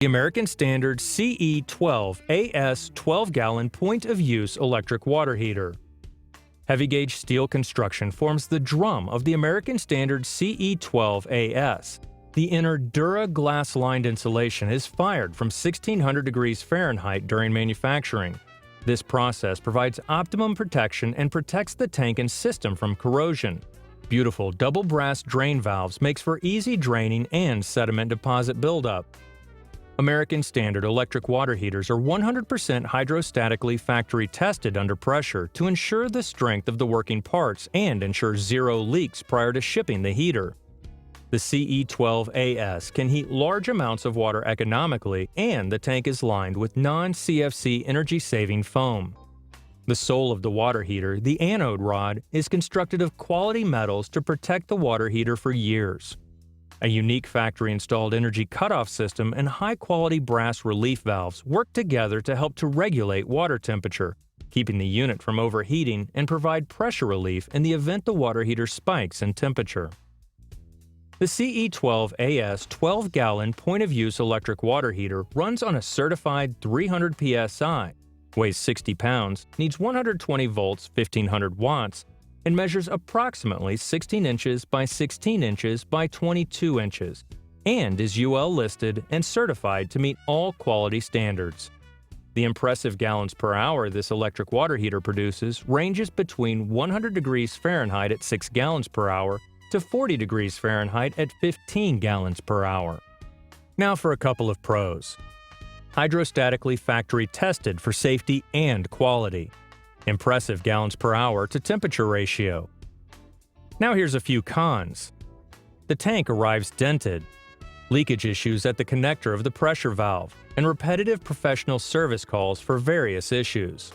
The American Standard CE12AS 12-gallon point-of-use electric water heater. Heavy-gauge steel construction forms the drum of the American Standard CE12AS. The Inner Dura glass-lined insulation is fired from 1600 degrees Fahrenheit during manufacturing. This process provides optimum protection and protects the tank and system from corrosion. Beautiful double brass drain valves makes for easy draining and sediment deposit buildup. American Standard electric water heaters are 100% hydrostatically factory tested under pressure to ensure the strength of the working parts and ensure zero leaks prior to shipping the heater. The CE12AS can heat large amounts of water economically, and the tank is lined with non-CFC energy-saving foam. The soul of the water heater, the anode rod, is constructed of quality metals to protect the water heater for years. A unique factory-installed energy cutoff system and high-quality brass relief valves work together to help to regulate water temperature, keeping the unit from overheating and provide pressure relief in the event the water heater spikes in temperature. The CE12AS 12-gallon point-of-use electric water heater runs on a certified 300 psi, weighs 60 pounds, needs 120 volts 1500 watts, and measures approximately 16 inches by 16 inches by 22 inches, and is UL listed and certified to meet all quality standards. The impressive gallons per hour this electric water heater produces ranges between 100 degrees Fahrenheit at 6 gallons per hour to 40 degrees Fahrenheit at 15 gallons per hour. Now for a couple of pros. Hydrostatically factory tested for safety and quality. Impressive gallons per hour to temperature ratio. Now here's a few cons. The tank arrives dented, leakage issues at the connector of the pressure valve, and repetitive professional service calls for various issues.